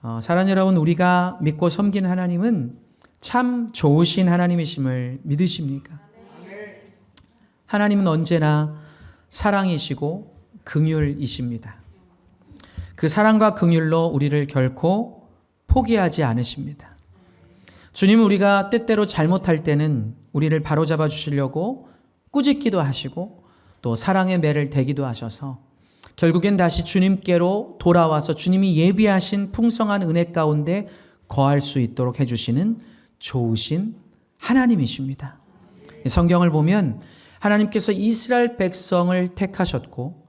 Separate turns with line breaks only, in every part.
사랑하는 여러분, 우리가 믿고 섬기는 하나님은 참 좋으신 하나님이심을 믿으십니까? 하나님은 언제나 사랑이시고 긍휼이십니다. 그 사랑과 긍휼로 우리를 결코 포기하지 않으십니다. 주님은 우리가 때때로 잘못할 때는 우리를 바로잡아 주시려고 꾸짖기도 하시고 또 사랑의 매를 대기도 하셔서 결국엔 다시 주님께로 돌아와서 주님이 예비하신 풍성한 은혜 가운데 거할 수 있도록 해주시는 좋으신 하나님이십니다. 성경을 보면 하나님께서 이스라엘 백성을 택하셨고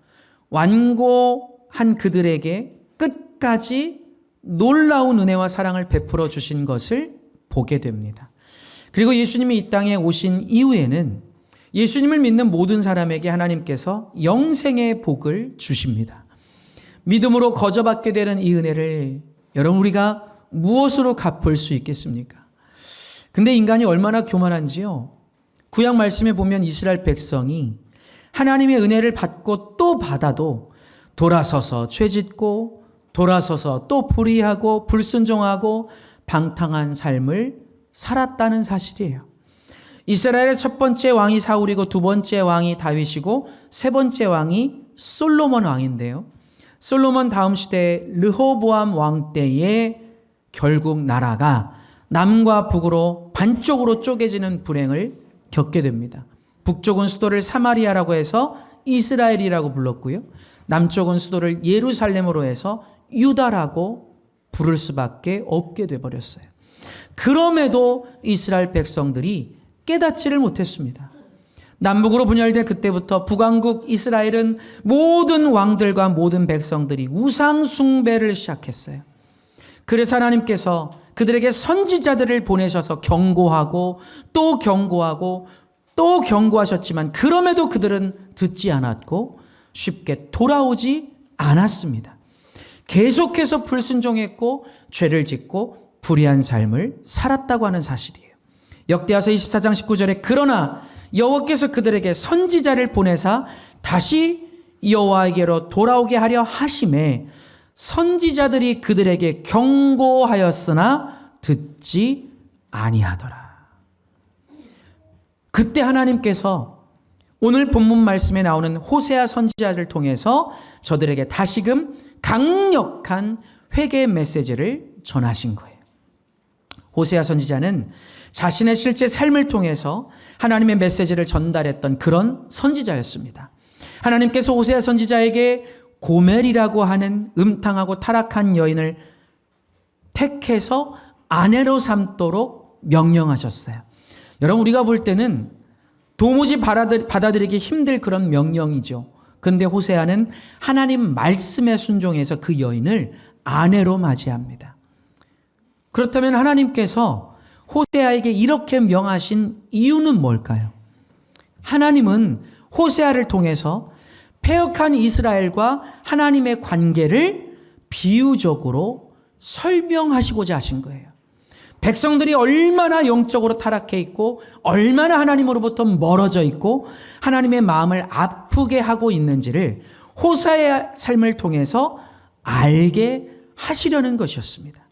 완고한 그들에게 끝까지 놀라운 은혜와 사랑을 베풀어 주신 것을 보게 됩니다. 그리고 예수님이 이 땅에 오신 이후에는 예수님을 믿는 모든 사람에게 하나님께서 영생의 복을 주십니다. 믿음으로 거저받게 되는 이 은혜를 여러분 우리가 무엇으로 갚을 수 있겠습니까? 근데 인간이 얼마나 교만한지요. 구약 말씀에 보면 이스라엘 백성이 하나님의 은혜를 받고 또 받아도 돌아서서 죄짓고 돌아서서 또 불의하고 불순종하고 방탕한 삶을 살았다는 사실이에요. 이스라엘의 첫 번째 왕이 사울이고 두 번째 왕이 다윗이고 세 번째 왕이 솔로몬 왕인데요. 솔로몬 다음 시대에 르호보암 왕 때에 결국 나라가 남과 북으로 반쪽으로 쪼개지는 불행을 겪게 됩니다. 북쪽은 수도를 사마리아라고 해서 이스라엘이라고 불렀고요. 남쪽은 수도를 예루살렘으로 해서 유다라고 부를 수밖에 없게 돼버렸어요. 그럼에도 이스라엘 백성들이 깨닫지를 못했습니다. 남북으로 분열된 그때부터 북왕국 이스라엘은 모든 왕들과 모든 백성들이 우상 숭배를 시작했어요. 그래서 하나님께서 그들에게 선지자들을 보내셔서 경고하고 또 경고하고 또 경고하셨지만 그럼에도 그들은 듣지 않았고 쉽게 돌아오지 않았습니다. 계속해서 불순종했고 죄를 짓고 불의한 삶을 살았다고 하는 사실이에요. 역대하서 24장 19절에 그러나 여호와께서 그들에게 선지자를 보내사 다시 여호와에게로 돌아오게 하려 하심에 선지자들이 그들에게 경고하였으나 듣지 아니하더라. 그때 하나님께서 오늘 본문 말씀에 나오는 호세아 선지자를 통해서 저들에게 다시금 강력한 회개 메시지를 전하신 거예요. 호세아 선지자는 자신의 실제 삶을 통해서 하나님의 메시지를 전달했던 그런 선지자였습니다. 하나님께서 호세아 선지자에게 고멜이라고 하는 음탕하고 타락한 여인을 택해서 아내로 삼도록 명령하셨어요. 여러분 우리가 볼 때는 도무지 받아들이기 힘들 그런 명령이죠. 그런데 호세아는 하나님 말씀에 순종해서 그 여인을 아내로 맞이합니다. 그렇다면 하나님께서 호세아에게 이렇게 명하신 이유는 뭘까요? 하나님은 호세아를 통해서 패역한 이스라엘과 하나님의 관계를 비유적으로 설명하시고자 하신 거예요. 백성들이 얼마나 영적으로 타락해 있고 얼마나 하나님으로부터 멀어져 있고 하나님의 마음을 아프게 하고 있는지를 호세아의 삶을 통해서 알게 하시려는 것이었습니다.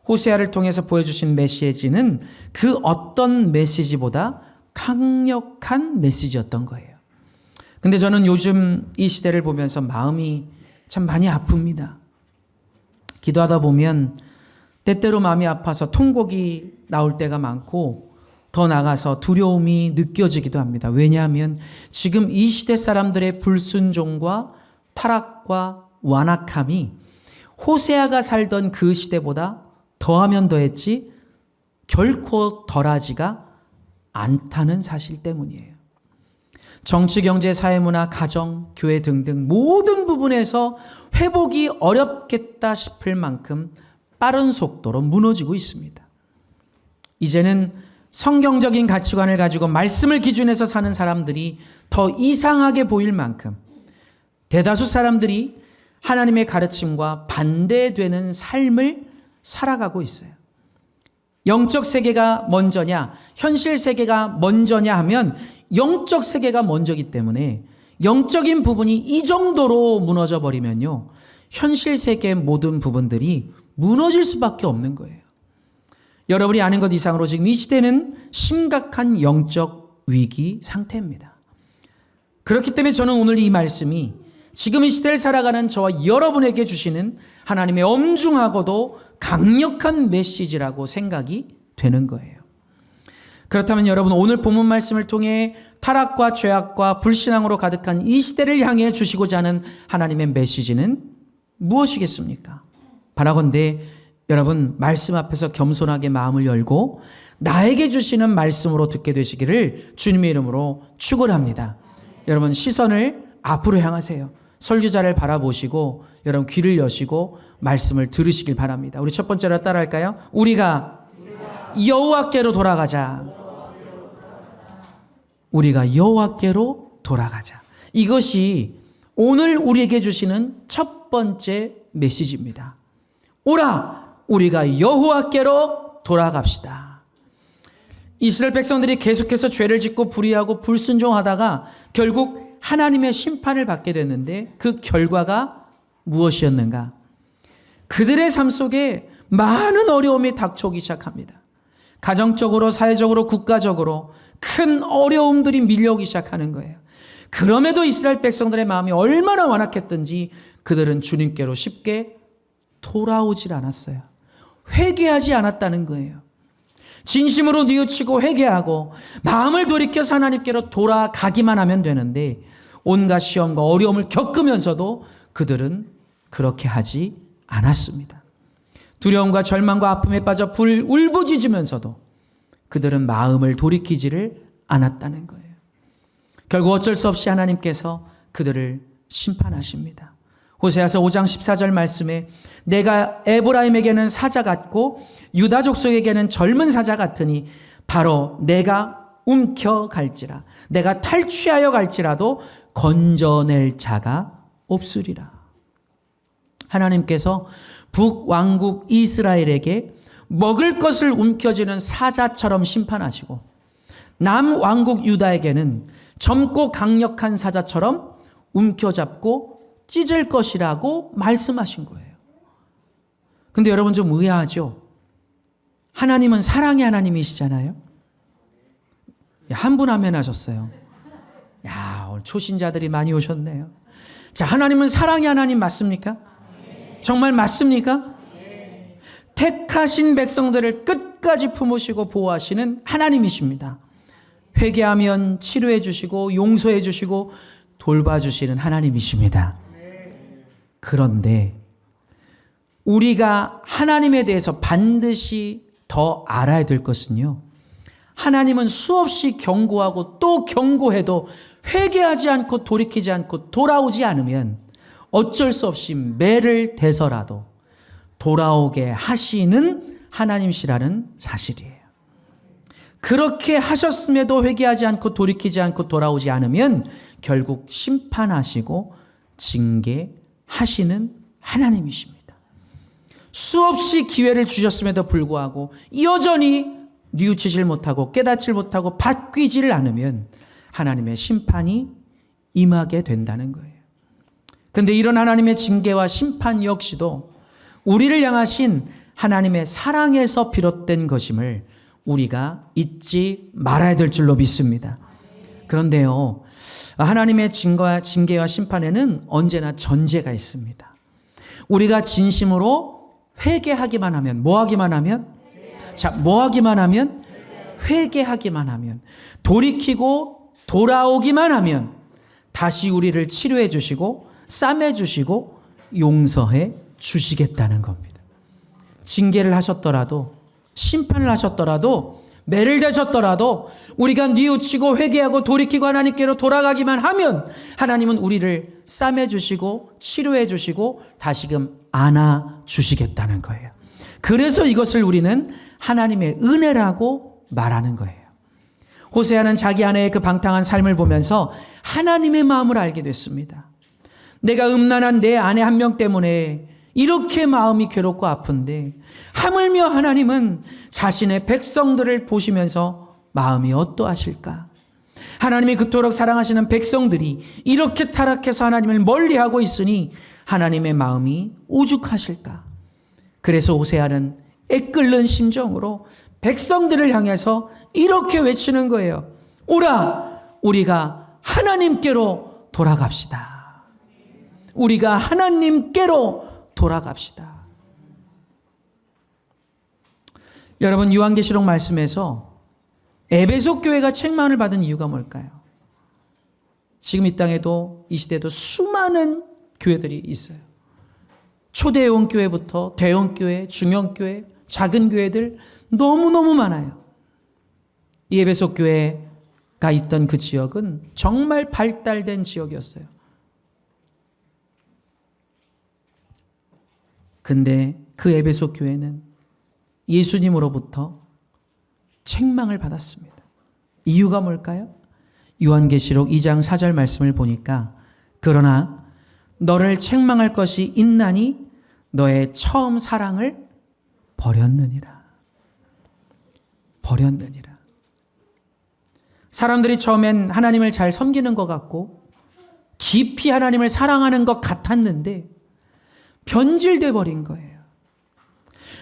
호세아를 통해서 보여주신 메시지는 그 어떤 메시지보다 강력한 메시지였던 거예요. 근데 저는 요즘 이 시대를 보면서 마음이 참 많이 아픕니다. 기도하다 보면 때때로 마음이 아파서 통곡이 나올 때가 많고 더 나아가서 두려움이 느껴지기도 합니다. 왜냐하면 지금 이 시대 사람들의 불순종과 타락과 완악함이 호세아가 살던 그 시대보다 더하면 더했지 결코 덜하지가 않다는 사실 때문이에요. 정치, 경제, 사회문화, 가정, 교회 등등 모든 부분에서 회복이 어렵겠다 싶을 만큼 빠른 속도로 무너지고 있습니다. 이제는 성경적인 가치관을 가지고 말씀을 기준해서 사는 사람들이 더 이상하게 보일 만큼 대다수 사람들이 하나님의 가르침과 반대되는 삶을 살아가고 있어요. 영적 세계가 먼저냐, 현실 세계가 먼저냐 하면 영적 세계가 먼저기 때문에 영적인 부분이 이 정도로 무너져 버리면요, 현실 세계의 모든 부분들이 무너질 수밖에 없는 거예요. 여러분이 아는 것 이상으로 지금 이 시대는 심각한 영적 위기 상태입니다. 그렇기 때문에 저는 오늘 이 말씀이 지금 이 시대를 살아가는 저와 여러분에게 주시는 하나님의 엄중하고도 강력한 메시지라고 생각이 되는 거예요. 그렇다면 여러분, 오늘 본문 말씀을 통해 타락과 죄악과 불신앙으로 가득한 이 시대를 향해 주시고자 하는 하나님의 메시지는 무엇이겠습니까? 바라건대 여러분, 말씀 앞에서 겸손하게 마음을 열고 나에게 주시는 말씀으로 듣게 되시기를 주님의 이름으로 축원합니다. 여러분, 시선을 앞으로 향하세요. 설교자를 바라보시고 여러분 귀를 여시고 말씀을 들으시길 바랍니다. 우리 첫 번째로 따라할까요? 우리가 여호와께로 돌아가자. 우리가 여호와께로 돌아가자. 이것이 오늘 우리에게 주시는 첫 번째 메시지입니다. 오라, 우리가 여호와께로 돌아갑시다. 이스라엘 백성들이 계속해서 죄를 짓고 불의하고 불순종하다가 결국 하나님의 심판을 받게 됐는데 그 결과가 무엇이었는가? 그들의 삶 속에 많은 어려움이 닥쳐오기 시작합니다. 가정적으로, 사회적으로, 국가적으로 큰 어려움들이 밀려오기 시작하는 거예요. 그럼에도 이스라엘 백성들의 마음이 얼마나 완악했던지 그들은 주님께로 쉽게 돌아오질 않았어요. 회개하지 않았다는 거예요. 진심으로 뉘우치고 회개하고 마음을 돌이켜서 하나님께로 돌아가기만 하면 되는데 온갖 시험과 어려움을 겪으면서도 그들은 그렇게 하지 않았습니다. 두려움과 절망과 아픔에 빠져 울부짖으면서도 그들은 마음을 돌이키지를 않았다는 거예요. 결국 어쩔 수 없이 하나님께서 그들을 심판하십니다. 호세아서 5장 14절 말씀에 내가 에브라임에게는 사자 같고 유다 족속에게는 젊은 사자 같으니 바로 내가 움켜갈지라 내가 탈취하여 갈지라도 건져낼 자가 없으리라. 하나님께서 북왕국 이스라엘에게 먹을 것을 움켜쥐는 사자처럼 심판하시고 남왕국 유다에게는 젊고 강력한 사자처럼 움켜잡고 찢을 것이라고 말씀하신 거예요. 근데 여러분 좀 의아하죠? 하나님은 사랑의 하나님이시잖아요. 한 분 아멘 하셨어요. 야, 오늘 초신자들이 많이 오셨네요. 자, 하나님은 사랑의 하나님 맞습니까? 정말 맞습니까? 택하신 백성들을 끝까지 품으시고 보호하시는 하나님이십니다. 회개하면 치료해 주시고 용서해 주시고 돌봐주시는 하나님이십니다. 그런데 우리가 하나님에 대해서 반드시 더 알아야 될 것은요, 하나님은 수없이 경고하고 또 경고해도 회개하지 않고 돌이키지 않고 돌아오지 않으면 어쩔 수 없이 매를 대서라도 돌아오게 하시는 하나님이시라는 사실이에요. 그렇게 하셨음에도 회개하지 않고 돌이키지 않고 돌아오지 않으면 결국 심판하시고 징계하시는 하나님이십니다. 수없이 기회를 주셨음에도 불구하고 여전히 뉘우치질 못하고 깨닫질 못하고 바뀌지를 않으면 하나님의 심판이 임하게 된다는 거예요. 그런데 이런 하나님의 징계와 심판 역시도 우리를 향하신 하나님의 사랑에서 비롯된 것임을 우리가 잊지 말아야 될 줄로 믿습니다. 그런데요, 하나님의 징계와 심판에는 언제나 전제가 있습니다. 우리가 진심으로 회개하기만 하면, 뭐 하기만 하면? 자, 뭐 하기만 하면? 회개하기만 하면, 돌이키고 돌아오기만 하면 다시 우리를 치료해 주시고 싸매 주시고 용서해 주시겠다는 겁니다. 징계를 하셨더라도, 심판을 하셨더라도, 매를 대셨더라도 우리가 뉘우치고 회개하고 돌이키고 하나님께로 돌아가기만 하면 하나님은 우리를 싸매 주시고 치료해 주시고 다시금 안아 주시겠다는 거예요. 그래서 이것을 우리는 하나님의 은혜라고 말하는 거예요. 호세아는 자기 아내의 그 방탕한 삶을 보면서 하나님의 마음을 알게 됐습니다. 내가 음란한 내 아내 한 명 때문에 이렇게 마음이 괴롭고 아픈데 하물며 하나님은 자신의 백성들을 보시면서 마음이 어떠하실까? 하나님이 그토록 사랑하시는 백성들이 이렇게 타락해서 하나님을 멀리하고 있으니 하나님의 마음이 오죽하실까? 그래서 호세아는 애끓는 심정으로 백성들을 향해서 이렇게 외치는 거예요. 오라, 우리가 하나님께로 돌아갑시다. 우리가 하나님께로 돌아갑시다. 여러분, 요한계시록 말씀에서 에베소 교회가 책망을 받은 이유가 뭘까요? 지금 이 땅에도 이 시대에도 수많은 교회들이 있어요. 초대형 교회부터 대형 교회, 중형 교회, 작은 교회들 너무너무 많아요. 이 에베소 교회가 있던 그 지역은 정말 발달된 지역이었어요. 근데 그 에베소 교회는 예수님으로부터 책망을 받았습니다. 이유가 뭘까요? 요한계시록 2장 4절 말씀을 보니까 그러나 너를 책망할 것이 있나니 너의 처음 사랑을 버렸느니라. 버렸느니라. 사람들이 처음엔 하나님을 잘 섬기는 것 같고 깊이 하나님을 사랑하는 것 같았는데 변질돼 버린 거예요.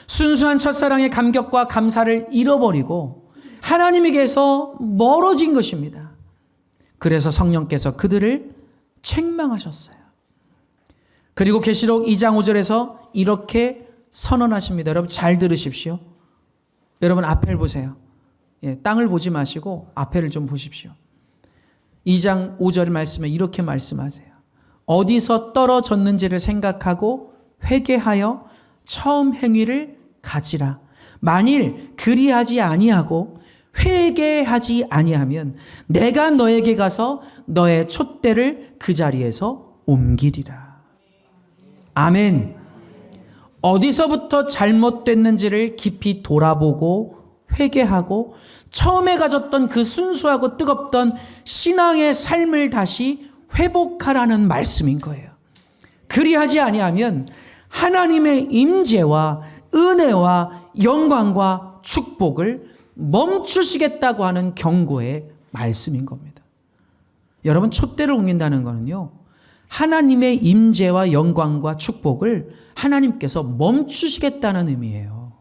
순수한 첫사랑의 감격과 감사를 잃어버리고 하나님에게서 멀어진 것입니다. 그래서 성령께서 그들을 책망하셨어요. 그리고 계시록 2장 5절에서 이렇게 선언하십니다. 여러분 잘 들으십시오. 여러분 앞을 보세요. 땅을 보지 마시고 앞에를 좀 보십시오. 2장 5절 말씀에 이렇게 말씀하세요. 어디서 떨어졌는지를 생각하고 회개하여 처음 행위를 가지라. 만일 그리하지 아니하고 회개하지 아니하면 내가 너에게 가서 너의 촛대를 그 자리에서 옮기리라. 아멘. 어디서부터 잘못됐는지를 깊이 돌아보고 회개하고 처음에 가졌던 그 순수하고 뜨겁던 신앙의 삶을 다시 회복하라는 말씀인 거예요. 그리하지 아니하면 하나님의 임재와 은혜와 영광과 축복을 멈추시겠다고 하는 경고의 말씀인 겁니다. 여러분, 촛대를 옮긴다는 거는요, 하나님의 임재와 영광과 축복을 하나님께서 멈추시겠다는 의미예요.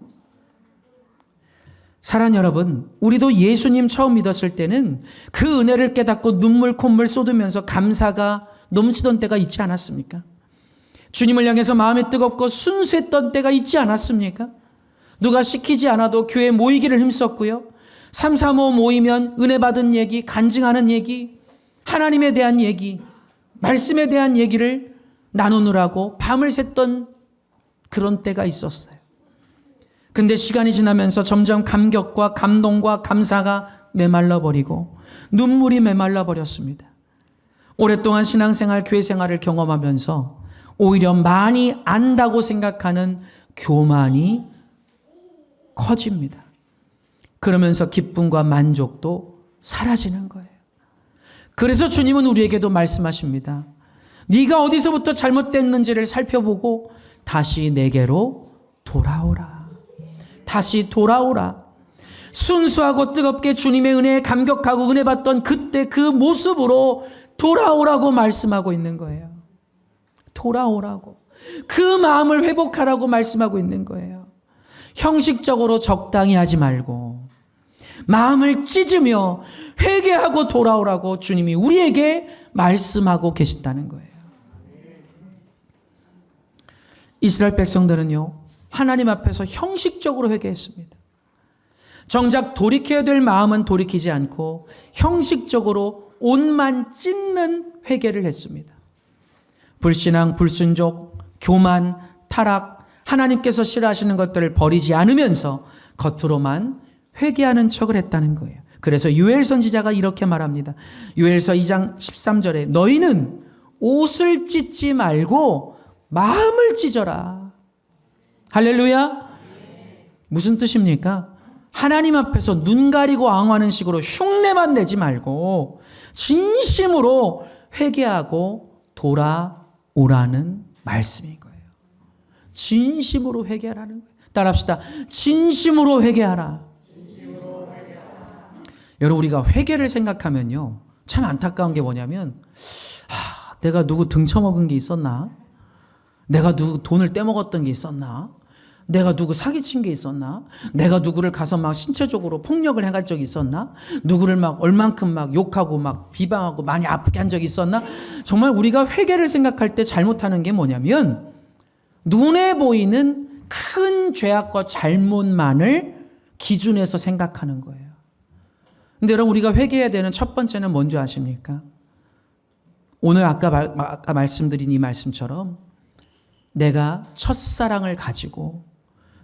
사랑하는 여러분, 우리도 예수님 처음 믿었을 때는 그 은혜를 깨닫고 눈물 콧물 쏟으면서 감사가 넘치던 때가 있지 않았습니까? 주님을 향해서 마음이 뜨겁고 순수했던 때가 있지 않았습니까? 누가 시키지 않아도 교회 모이기를 힘썼고요. 335 모이면 은혜 받은 얘기, 간증하는 얘기, 하나님에 대한 얘기, 말씀에 대한 얘기를 나누느라고 밤을 샜던 그런 때가 있었어요. 근데 시간이 지나면서 점점 감격과 감동과 감사가 메말라 버리고 눈물이 메말라 버렸습니다. 오랫동안 신앙생활, 교회생활을 경험하면서 오히려 많이 안다고 생각하는 교만이 커집니다. 그러면서 기쁨과 만족도 사라지는 거예요. 그래서 주님은 우리에게도 말씀하십니다. 네가 어디서부터 잘못됐는지를 살펴보고 다시 내게로 돌아오라. 다시 돌아오라. 순수하고 뜨겁게 주님의 은혜에 감격하고 은혜 받던 그때 그 모습으로 돌아오라고 말씀하고 있는 거예요. 돌아오라고. 그 마음을 회복하라고 말씀하고 있는 거예요. 형식적으로 적당히 하지 말고 마음을 찢으며 회개하고 돌아오라고 주님이 우리에게 말씀하고 계신다는 거예요. 이스라엘 백성들은요, 하나님 앞에서 형식적으로 회개했습니다. 정작 돌이켜야 될 마음은 돌이키지 않고 형식적으로 옷만 찢는 회개를 했습니다. 불신앙, 불순종, 교만, 타락, 하나님께서 싫어하시는 것들을 버리지 않으면서 겉으로만 회개하는 척을 했다는 거예요. 그래서 요엘 선지자가 이렇게 말합니다. 요엘서 2장 13절에 너희는 옷을 찢지 말고 마음을 찢어라. 할렐루야. 무슨 뜻입니까? 하나님 앞에서 눈 가리고 앙화하는 식으로 흉내만 내지 말고 진심으로 회개하고 돌아오라는 말씀인 거예요. 진심으로 회개하라는 거예요. 따라합시다. 진심으로 회개하라. 여러분, 우리가 회개를 생각하면요, 참 안타까운 게 뭐냐면, 내가 누구 등쳐먹은 게 있었나? 내가 누구 돈을 떼먹었던 게 있었나? 내가 누구 사기친 게 있었나? 내가 누구를 가서 막 신체적으로 폭력을 해갈 적이 있었나? 누구를 막 얼만큼 막 욕하고 막 비방하고 많이 아프게 한 적이 있었나? 정말 우리가 회개를 생각할 때 잘못하는 게 뭐냐면 눈에 보이는 큰 죄악과 잘못만을 기준해서 생각하는 거예요. 근데 여러분, 우리가 회개해야 되는 첫 번째는 뭔지 아십니까? 오늘 아까 말씀드린 이 말씀처럼 내가 첫사랑을 가지고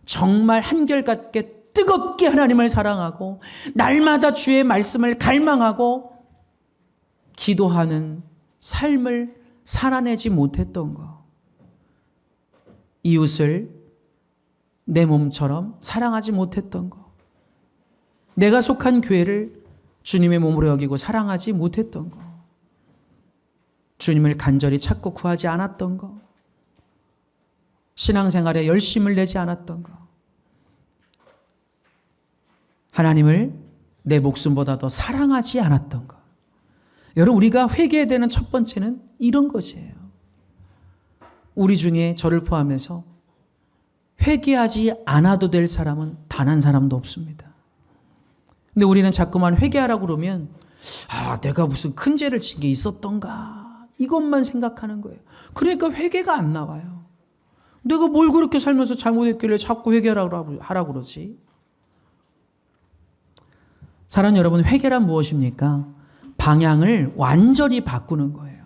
정말 한결같게 뜨겁게 하나님을 사랑하고 날마다 주의 말씀을 갈망하고 기도하는 삶을 살아내지 못했던 거. 이웃을 내 몸처럼 사랑하지 못했던 거. 내가 속한 교회를 주님의 몸으로 여기고 사랑하지 못했던 거. 주님을 간절히 찾고 구하지 않았던 거. 신앙생활에 열심을 내지 않았던 거. 하나님을 내 목숨보다 더 사랑하지 않았던 거. 여러분, 우리가 회개해야 되는 첫 번째는 이런 것이에요. 우리 중에 저를 포함해서 회개하지 않아도 될 사람은 단 한 사람도 없습니다. 근데 우리는 자꾸만 회개하라고 그러면 내가 무슨 큰 죄를 진 게 있었던가 이것만 생각하는 거예요. 그러니까 회개가 안 나와요. 내가 뭘 그렇게 살면서 잘못했길래 자꾸 회개하라고 그러지? 사랑하는 여러분, 회개란 무엇입니까? 방향을 완전히 바꾸는 거예요.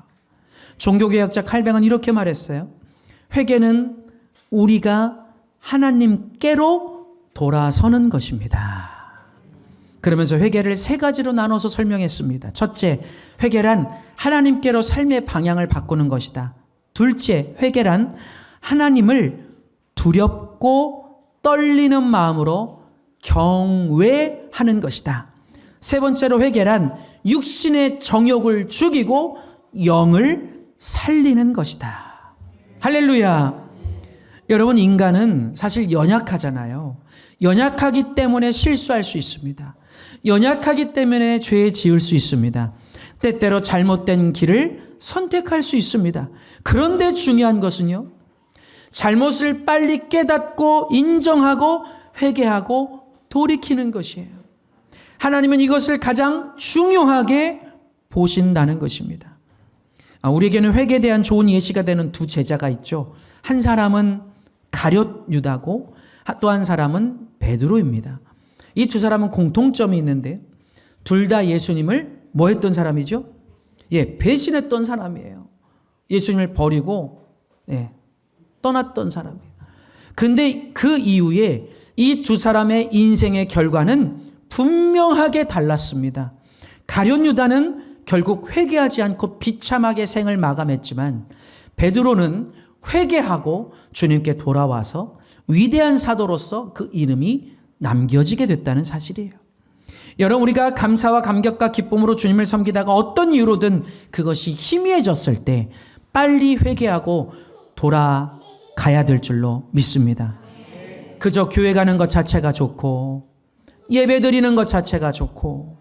종교개혁자 칼뱅은 이렇게 말했어요. 회개는 우리가 하나님께로 돌아서는 것입니다. 그러면서 회개를 세 가지로 나눠서 설명했습니다. 첫째, 회개란 하나님께로 삶의 방향을 바꾸는 것이다. 둘째, 회개란 하나님을 두렵고 떨리는 마음으로 경외하는 것이다. 세 번째로, 회개란 육신의 정욕을 죽이고 영을 살리는 것이다. 할렐루야. 여러분, 인간은 사실 연약하잖아요. 연약하기 때문에 실수할 수 있습니다. 연약하기 때문에 죄 지을 수 있습니다. 때때로 잘못된 길을 선택할 수 있습니다. 그런데 중요한 것은요, 잘못을 빨리 깨닫고 인정하고 회개하고 돌이키는 것이에요. 하나님은 이것을 가장 중요하게 보신다는 것입니다. 우리에게는 회개에 대한 좋은 예시가 되는 두 제자가 있죠. 한 사람은 가룟 유다고 또 한 사람은 베드로입니다. 이 두 사람은 공통점이 있는데 둘 다 예수님을 뭐 했던 사람이죠? 배신했던 사람이에요. 예수님을 버리고 떠났던 사람이에요. 근데 그 이후에 이 두 사람의 인생의 결과는 분명하게 달랐습니다. 가룟 유다는 결국 회개하지 않고 비참하게 생을 마감했지만 베드로는 회개하고 주님께 돌아와서 위대한 사도로서 그 이름이 남겨지게 됐다는 사실이에요. 여러분, 우리가 감사와 감격과 기쁨으로 주님을 섬기다가 어떤 이유로든 그것이 희미해졌을 때 빨리 회개하고 돌아가야 될 줄로 믿습니다. 그저 교회 가는 것 자체가 좋고 예배 드리는 것 자체가 좋고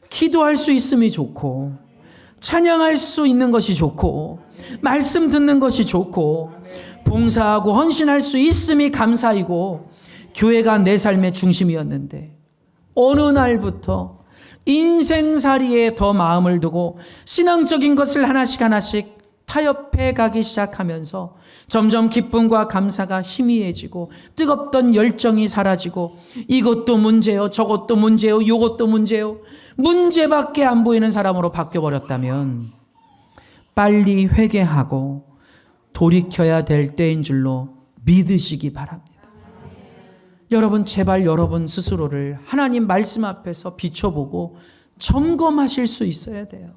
기도할 수 있음이 좋고 찬양할 수 있는 것이 좋고 말씀 듣는 것이 좋고 봉사하고 헌신할 수 있음이 감사이고 교회가 내 삶의 중심이었는데 어느 날부터 인생살이에 더 마음을 두고 신앙적인 것을 하나씩 타협해 가기 시작하면서 점점 기쁨과 감사가 희미해지고 뜨겁던 열정이 사라지고 이것도 문제요, 저것도 문제요, 이것도 문제요, 문제밖에 안 보이는 사람으로 바뀌어버렸다면 빨리 회개하고 돌이켜야 될 때인 줄로 믿으시기 바랍니다. 여러분, 제발 여러분 스스로를 하나님 말씀 앞에서 비춰보고 점검하실 수 있어야 돼요.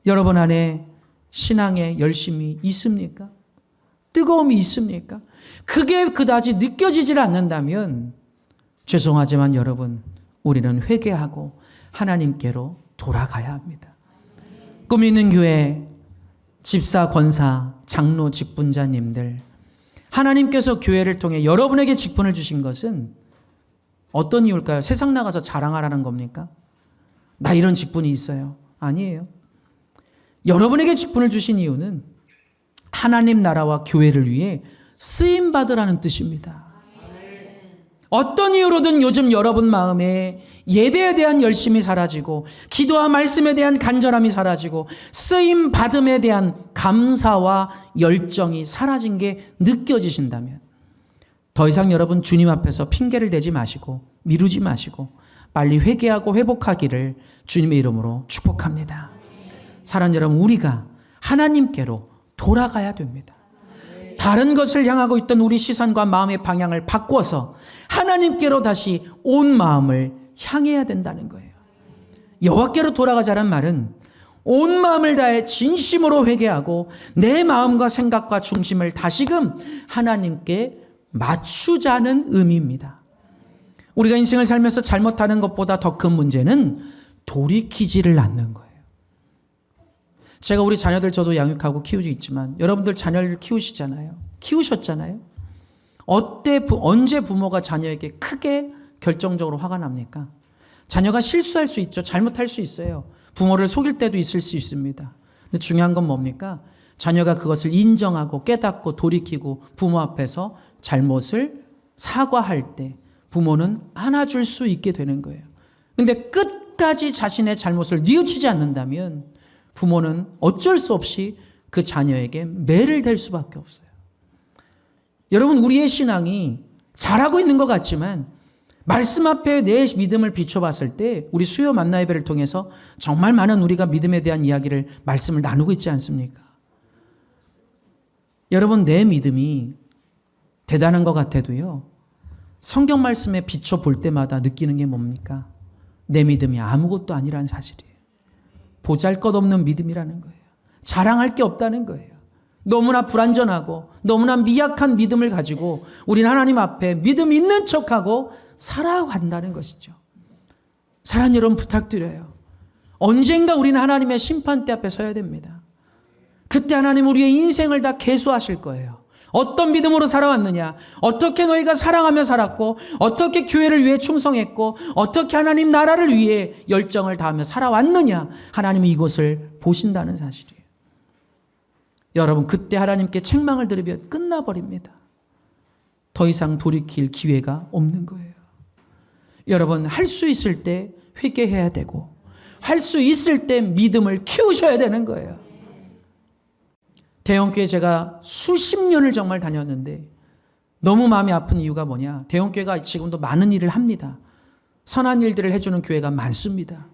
여러분 안에 신앙의 열심이 있습니까? 뜨거움이 있습니까? 그게 그다지 느껴지질 않는다면 죄송하지만 여러분, 우리는 회개하고 하나님께로 돌아가야 합니다. 꿈 있는 교회 집사, 권사, 장로, 직분자님들, 하나님께서 교회를 통해 여러분에게 직분을 주신 것은 어떤 이유일까요? 세상 나가서 자랑하라는 겁니까? 나 이런 직분이 있어요. 아니에요. 여러분에게 직분을 주신 이유는 하나님 나라와 교회를 위해 쓰임 받으라는 뜻입니다. 어떤 이유로든 요즘 여러분 마음에 예배에 대한 열심이 사라지고 기도와 말씀에 대한 간절함이 사라지고 쓰임 받음에 대한 감사와 열정이 사라진 게 느껴지신다면 더 이상 여러분 주님 앞에서 핑계를 대지 마시고 미루지 마시고 빨리 회개하고 회복하기를 주님의 이름으로 축복합니다. 사랑하는 여러분, 우리가 하나님께로 돌아가야 됩니다. 다른 것을 향하고 있던 우리 시선과 마음의 방향을 바꿔서 하나님께로 다시 온 마음을 향해야 된다는 거예요. 여호와께로 돌아가자란 말은 온 마음을 다해 진심으로 회개하고 내 마음과 생각과 중심을 다시금 하나님께 맞추자는 의미입니다. 우리가 인생을 살면서 잘못하는 것보다 더 큰 문제는 돌이키지를 않는 거예요. 제가 우리 자녀들 저도 양육하고 키우고 있지만 여러분들 자녀를 키우시잖아요. 키우셨잖아요. 언제 부모가 자녀에게 크게 결정적으로 화가 납니까? 자녀가 실수할 수 있죠. 잘못할 수 있어요. 부모를 속일 때도 있을 수 있습니다. 근데 중요한 건 뭡니까? 자녀가 그것을 인정하고 깨닫고 돌이키고 부모 앞에서 잘못을 사과할 때 부모는 안아줄 수 있게 되는 거예요. 근데 끝까지 자신의 잘못을 뉘우치지 않는다면 부모는 어쩔 수 없이 그 자녀에게 매를 댈 수밖에 없어요. 여러분, 우리의 신앙이 잘하고 있는 것 같지만 말씀 앞에 내 믿음을 비춰봤을 때 우리 수요 만나 예배를 통해서 정말 많은 우리가 믿음에 대한 이야기를 말씀을 나누고 있지 않습니까? 여러분, 내 믿음이 대단한 것 같아도요, 성경 말씀에 비춰볼 때마다 느끼는 게 뭡니까? 내 믿음이 아무것도 아니라는 사실이에요. 보잘것없는 믿음이라는 거예요. 자랑할 게 없다는 거예요. 너무나 불완전하고 너무나 미약한 믿음을 가지고 우리는 하나님 앞에 믿음 있는 척하고 살아간다는 것이죠. 사랑하는 여러분, 부탁드려요. 언젠가 우리는 하나님의 심판대 앞에 서야 됩니다. 그때 하나님 우리의 인생을 다 계수하실 거예요. 어떤 믿음으로 살아왔느냐, 어떻게 너희가 사랑하며 살았고, 어떻게 교회를 위해 충성했고, 어떻게 하나님 나라를 위해 열정을 다하며 살아왔느냐, 하나님이 이것을 보신다는 사실이에요. 여러분, 그때 하나님께 책망을 들으면 끝나버립니다. 더 이상 돌이킬 기회가 없는 거예요. 여러분, 할 수 있을 때 회개해야 되고 할 수 있을 때 믿음을 키우셔야 되는 거예요. 대형교회 제가 수십 년을 정말 다녔는데 너무 마음이 아픈 이유가 뭐냐, 대형교회가 지금도 많은 일을 합니다. 선한 일들을 해주는 교회가 많습니다.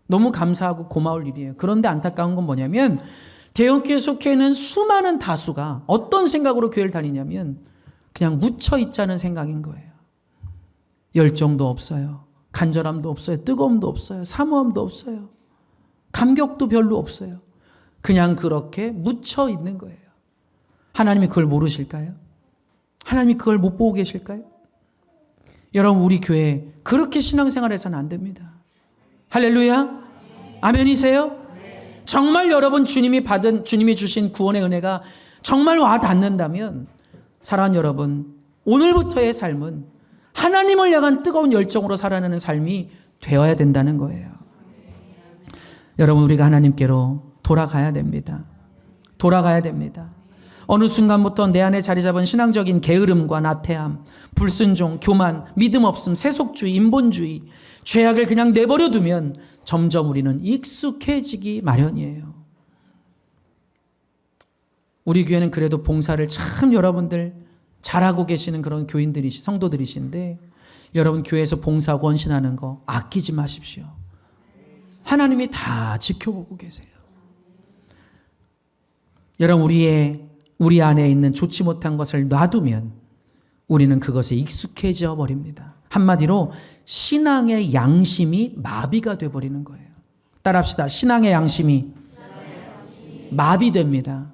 너무 감사하고 고마울 일이에요. 그런데 안타까운 건 뭐냐면 대형교회 속해 있는 수많은 다수가 어떤 생각으로 교회를 다니냐면 그냥 묻혀있자는 생각인 거예요. 열정도 없어요. 간절함도 없어요. 뜨거움도 없어요. 사모함도 없어요. 감격도 별로 없어요. 그냥 그렇게 묻혀있는 거예요. 하나님이 그걸 모르실까요? 하나님이 그걸 못 보고 계실까요? 여러분, 우리 교회 그렇게 신앙생활해서는 안 됩니다. 할렐루야? 아멘이세요? 정말 여러분 주님이 주신 구원의 은혜가 정말 와 닿는다면 사랑하는 여러분, 오늘부터의 삶은 하나님을 향한 뜨거운 열정으로 살아내는 삶이 되어야 된다는 거예요. 여러분, 우리가 하나님께로 돌아가야 됩니다. 돌아가야 됩니다. 어느 순간부터 내 안에 자리 잡은 신앙적인 게으름과 나태함, 불순종, 교만, 믿음 없음, 세속주의, 인본주의, 죄악을 그냥 내버려 두면 점점 우리는 익숙해지기 마련이에요. 우리 교회는 그래도 봉사를 참 여러분들 잘하고 계시는 그런 성도들이신데 여러분 교회에서 봉사하고 헌신하는 거 아끼지 마십시오. 하나님이 다 지켜보고 계세요. 여러분, 우리 안에 있는 좋지 못한 것을 놔두면 우리는 그것에 익숙해져 버립니다. 한마디로 신앙의 양심이 마비가 되어버리는 거예요. 따라합시다. 신앙의 양심이 마비됩니다.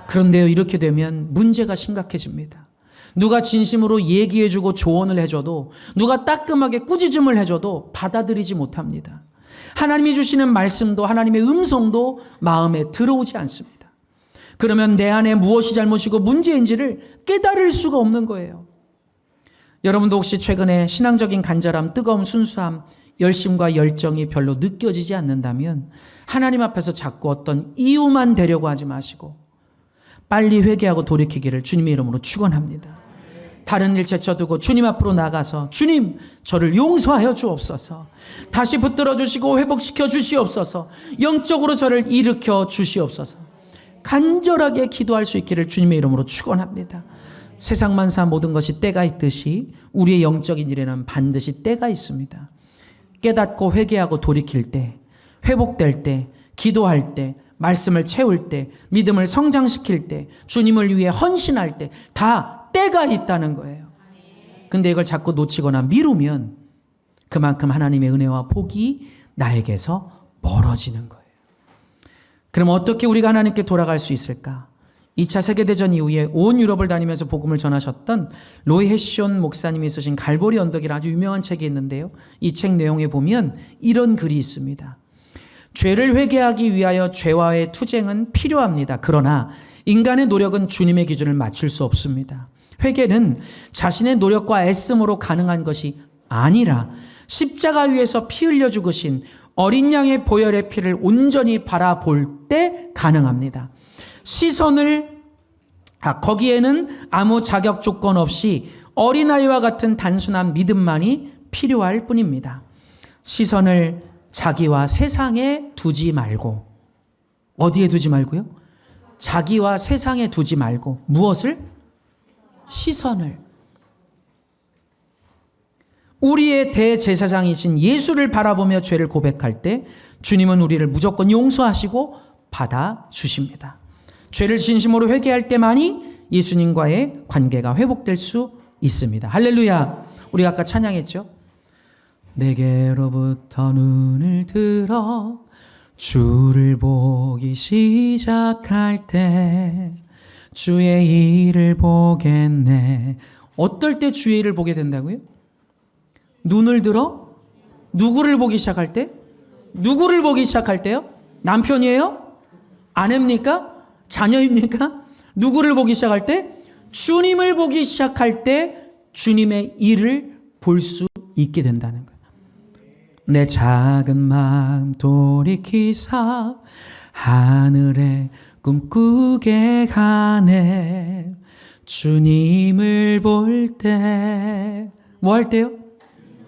그런데요, 이렇게 되면 문제가 심각해집니다. 누가 진심으로 얘기해주고 조언을 해줘도, 누가 따끔하게 꾸짖음을 해줘도 받아들이지 못합니다. 하나님이 주시는 말씀도 하나님의 음성도 마음에 들어오지 않습니다. 그러면 내 안에 무엇이 잘못이고 문제인지를 깨달을 수가 없는 거예요. 여러분도 혹시 최근에 신앙적인 간절함, 뜨거움, 순수함, 열심과 열정이 별로 느껴지지 않는다면 하나님 앞에서 자꾸 어떤 이유만 되려고 하지 마시고 빨리 회개하고 돌이키기를 주님의 이름으로 축원합니다. 다른 일 제쳐두고 주님 앞으로 나가서 주님 저를 용서하여 주옵소서. 다시 붙들어 주시고 회복시켜 주시옵소서. 영적으로 저를 일으켜 주시옵소서. 간절하게 기도할 수 있기를 주님의 이름으로 축원합니다. 세상 만사 모든 것이 때가 있듯이 우리의 영적인 일에는 반드시 때가 있습니다. 깨닫고 회개하고 돌이킬 때, 회복될 때, 기도할 때, 말씀을 채울 때, 믿음을 성장시킬 때, 주님을 위해 헌신할 때 다 때가 있다는 거예요. 근데 이걸 자꾸 놓치거나 미루면 그만큼 하나님의 은혜와 복이 나에게서 멀어지는 거예요. 그럼 어떻게 우리가 하나님께 돌아갈 수 있을까? 2차 세계대전 이후에 온 유럽을 다니면서 복음을 전하셨던 로이 헤시온 목사님이 쓰신 갈보리 언덕이라는 아주 유명한 책이 있는데요. 이 책 내용에 보면 이런 글이 있습니다. 죄를 회개하기 위하여 죄와의 투쟁은 필요합니다. 그러나 인간의 노력은 주님의 기준을 맞출 수 없습니다. 회개는 자신의 노력과 애씀으로 가능한 것이 아니라 십자가 위에서 피 흘려 죽으신 어린 양의 보혈의 피를 온전히 바라볼 때 가능합니다. 거기에는 아무 자격 조건 없이 어린아이와 같은 단순한 믿음만이 필요할 뿐입니다. 시선을 자기와 세상에 두지 말고, 어디에 두지 말고요? 자기와 세상에 두지 말고, 무엇을? 시선을. 우리의 대제사장이신 예수를 바라보며 죄를 고백할 때 주님은 우리를 무조건 용서하시고 받아주십니다. 죄를 진심으로 회개할 때만이 예수님과의 관계가 회복될 수 있습니다. 할렐루야. 우리가 아까 찬양했죠. 내게로부터 눈을 들어 주를 보기 시작할 때 주의 일을 보겠네. 어떨 때 주의 일을 보게 된다고요? 눈을 들어? 누구를 보기 시작할 때? 누구를 보기 시작할 때요? 남편이에요? 아내입니까? 자녀입니까? 누구를 보기 시작할 때? 주님을 보기 시작할 때 주님의 일을 볼 수 있게 된다는 거예요. 내 작은 마음 돌이키사 하늘에 꿈꾸게 하네. 주님을 볼 때, 뭐 할 때요?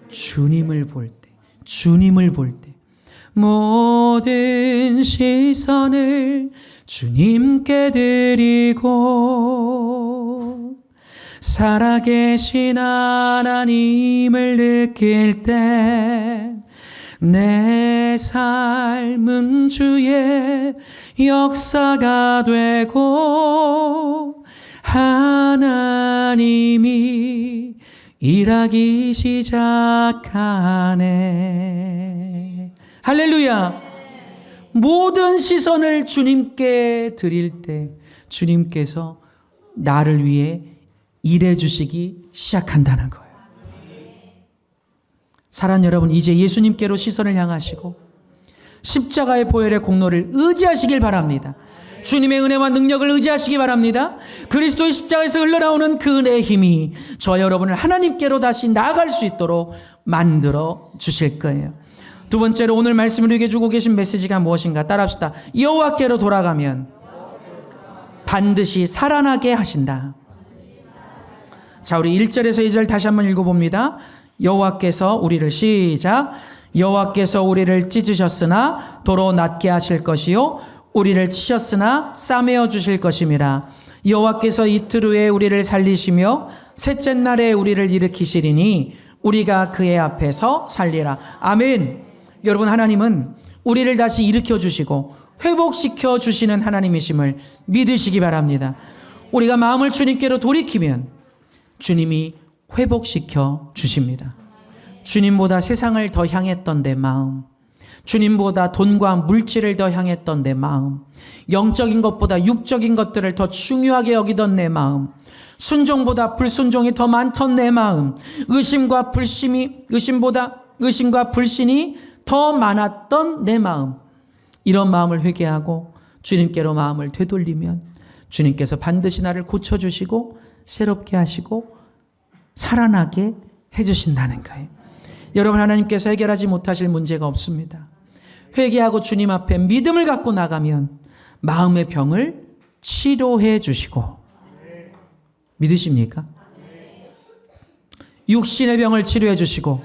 주님을 볼 때, 주님을 볼 때 모든 시선을 주님께 드리고 살아계신 하나님을 느낄 때 내 삶은 주의 역사가 되고 하나님이 일하기 시작하네. 할렐루야. 모든 시선을 주님께 드릴 때 주님께서 나를 위해 일해 주시기 시작한다는 거예요. 사랑하는 여러분, 이제 예수님께로 시선을 향하시고 십자가의 보혈의 공로를 의지하시길 바랍니다. 주님의 은혜와 능력을 의지하시기 바랍니다. 그리스도의 십자가에서 흘러나오는 그 은혜의 힘이 저 여러분을 하나님께로 다시 나아갈 수 있도록 만들어 주실 거예요. 두 번째로 오늘 말씀을 우리에게 주고 계신 메시지가 무엇인가 따라합시다. 여호와께로 돌아가면 반드시 살아나게 하신다. 자, 우리 1절에서 2절 다시 한번 읽어봅니다. 여호와께서 우리를 시작. 여호와께서 우리를 찢으셨으나 도로 낫게 하실 것이요 우리를 치셨으나 싸매어 주실 것임이라. 여호와께서 이틀 후에 우리를 살리시며 셋째 날에 우리를 일으키시리니 우리가 그의 앞에서 살리라. 아멘. 여러분, 하나님은 우리를 다시 일으켜 주시고 회복시켜 주시는 하나님이심을 믿으시기 바랍니다. 우리가 마음을 주님께로 돌이키면 주님이 회복시켜 주십니다. 주님보다 세상을 더 향했던 내 마음, 주님보다 돈과 물질을 더 향했던 내 마음, 영적인 것보다 육적인 것들을 더 중요하게 여기던 내 마음, 순종보다 불순종이 더 많던 내 마음, 의심과 불신이 더 많았던 내 마음, 이런 마음을 회개하고 주님께로 마음을 되돌리면 주님께서 반드시 나를 고쳐주시고 새롭게 하시고 살아나게 해주신다는 거예요. 여러분, 하나님께서 해결하지 못하실 문제가 없습니다. 회개하고 주님 앞에 믿음을 갖고 나가면 마음의 병을 치료해 주시고, 믿으십니까? 육신의 병을 치료해 주시고,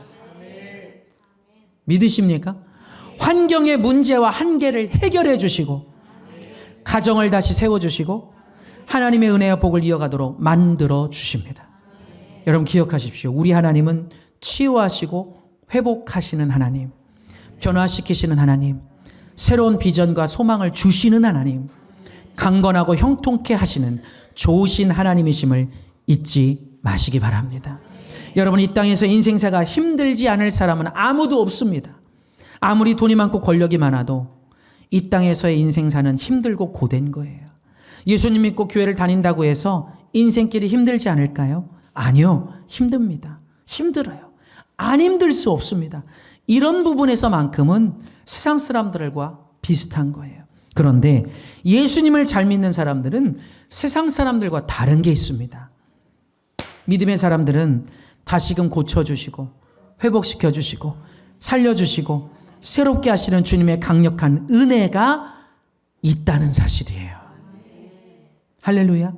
믿으십니까? 환경의 문제와 한계를 해결해 주시고, 가정을 다시 세워주시고, 하나님의 은혜와 복을 이어가도록 만들어 주십니다. 여러분 기억하십시오. 우리 하나님은 치유하시고 회복하시는 하나님, 변화시키시는 하나님, 새로운 비전과 소망을 주시는 하나님, 강건하고 형통케 하시는 좋으신 하나님이심을 잊지 마시기 바랍니다. 여러분, 이 땅에서 인생사가 힘들지 않을 사람은 아무도 없습니다. 아무리 돈이 많고 권력이 많아도 이 땅에서의 인생사는 힘들고 고된 거예요. 예수님 믿고 교회를 다닌다고 해서 인생길이 힘들지 않을까요? 아니요, 힘듭니다. 힘들어요. 안 힘들 수 없습니다. 이런 부분에서만큼은 세상 사람들과 비슷한 거예요. 그런데 예수님을 잘 믿는 사람들은 세상 사람들과 다른 게 있습니다. 믿음의 사람들은 다시금 고쳐주시고 회복시켜주시고 살려주시고 새롭게 하시는 주님의 강력한 은혜가 있다는 사실이에요. 할렐루야.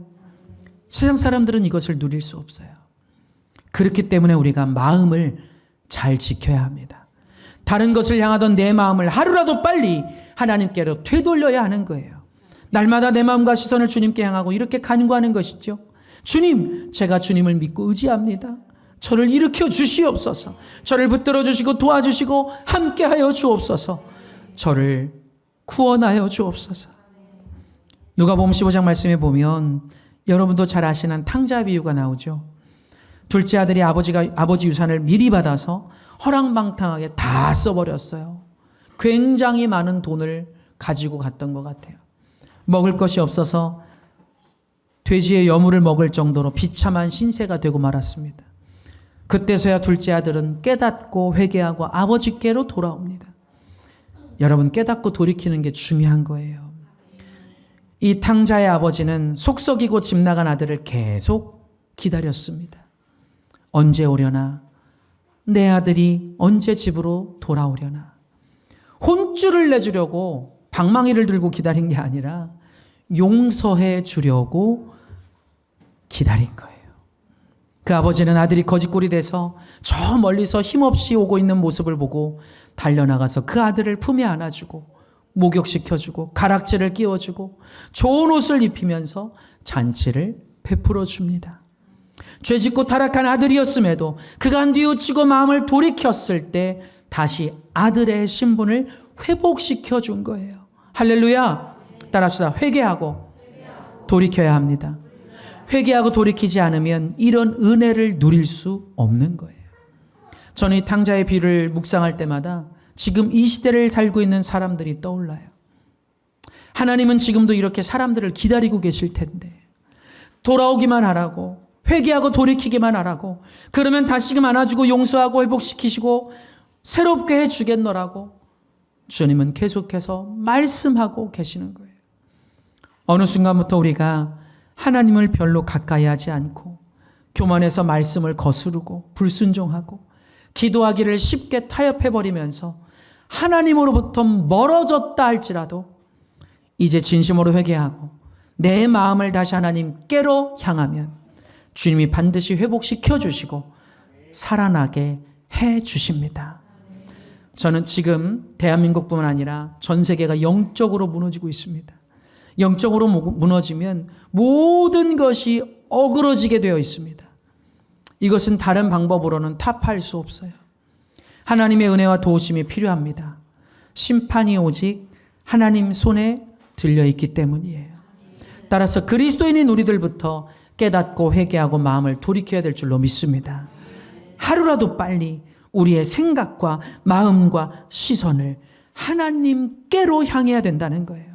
세상 사람들은 이것을 누릴 수 없어요. 그렇기 때문에 우리가 마음을 잘 지켜야 합니다. 다른 것을 향하던 내 마음을 하루라도 빨리 하나님께로 되돌려야 하는 거예요. 날마다 내 마음과 시선을 주님께 향하고 이렇게 간구하는 것이죠. 주님, 제가 주님을 믿고 의지합니다. 저를 일으켜 주시옵소서. 저를 붙들어 주시고 도와주시고 함께하여 주옵소서. 저를 구원하여 주옵소서. 누가복음 15장 말씀에 보면 여러분도 잘 아시는 탕자 비유가 나오죠. 둘째 아들이 아버지 유산을 미리 받아서 허랑방탕하게 다 써버렸어요. 굉장히 많은 돈을 가지고 갔던 것 같아요. 먹을 것이 없어서 돼지의 여물을 먹을 정도로 비참한 신세가 되고 말았습니다. 그때서야 둘째 아들은 깨닫고 회개하고 아버지께로 돌아옵니다. 여러분, 깨닫고 돌이키는 게 중요한 거예요. 이 탕자의 아버지는 속썩이고 집 나간 아들을 계속 기다렸습니다. 언제 오려나? 내 아들이 언제 집으로 돌아오려나? 혼쭐을 내주려고 방망이를 들고 기다린 게 아니라 용서해 주려고 기다린 거예요. 그 아버지는 아들이 거짓골이 돼서 저 멀리서 힘없이 오고 있는 모습을 보고 달려나가서 그 아들을 품에 안아주고 목욕시켜주고 가락지를 끼워주고 좋은 옷을 입히면서 잔치를 베풀어 줍니다. 죄짓고 타락한 아들이었음에도 그가 뉘우치고 마음을 돌이켰을 때 다시 아들의 신분을 회복시켜 준 거예요. 할렐루야. 따라합시다. 회개하고 돌이켜야 합니다. 회개하고 돌이키지 않으면 이런 은혜를 누릴 수 없는 거예요. 저는 이 탕자의 비유를 묵상할 때마다 지금 이 시대를 살고 있는 사람들이 떠올라요. 하나님은 지금도 이렇게 사람들을 기다리고 계실 텐데 돌아오기만 하라고, 회개하고 돌이키기만 하라고, 그러면 다시금 안아주고 용서하고 회복시키시고 새롭게 해주겠노라고 주님은 계속해서 말씀하고 계시는 거예요. 어느 순간부터 우리가 하나님을 별로 가까이 하지 않고 교만해서 말씀을 거스르고 불순종하고 기도하기를 쉽게 타협해버리면서 하나님으로부터 멀어졌다 할지라도 이제 진심으로 회개하고 내 마음을 다시 하나님께로 향하면 주님이 반드시 회복시켜 주시고 살아나게 해 주십니다. 저는 지금 대한민국뿐만 아니라 전 세계가 영적으로 무너지고 있습니다. 영적으로 무너지면 모든 것이 어그러지게 되어 있습니다. 이것은 다른 방법으로는 타파할 수 없어요. 하나님의 은혜와 도우심이 필요합니다. 심판이 오직 하나님 손에 들려있기 때문이에요. 따라서 그리스도인인 우리들부터 깨닫고 회개하고 마음을 돌이켜야 될 줄로 믿습니다. 하루라도 빨리 우리의 생각과 마음과 시선을 하나님께로 향해야 된다는 거예요.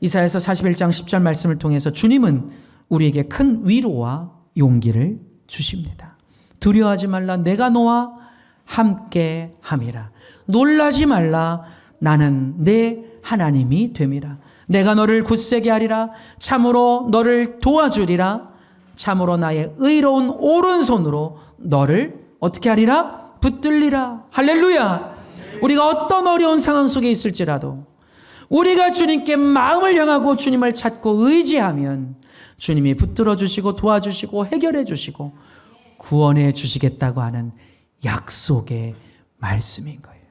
이사야서 41장 10절 말씀을 통해서 주님은 우리에게 큰 위로와 용기를 주십니다. 두려워하지 말라. 내가 너와 함께 함이라. 놀라지 말라. 나는 내 하나님이 됨이라. 내가 너를 굳세게 하리라. 참으로 너를 도와주리라. 참으로 나의 의로운 오른손으로 너를 어떻게 하리라? 붙들리라. 할렐루야. 우리가 어떤 어려운 상황 속에 있을지라도, 우리가 주님께 마음을 향하고 주님을 찾고 의지하면 주님이 붙들어 주시고 도와주시고 해결해 주시고 구원해 주시겠다고 하는 약속의 말씀인 거예요.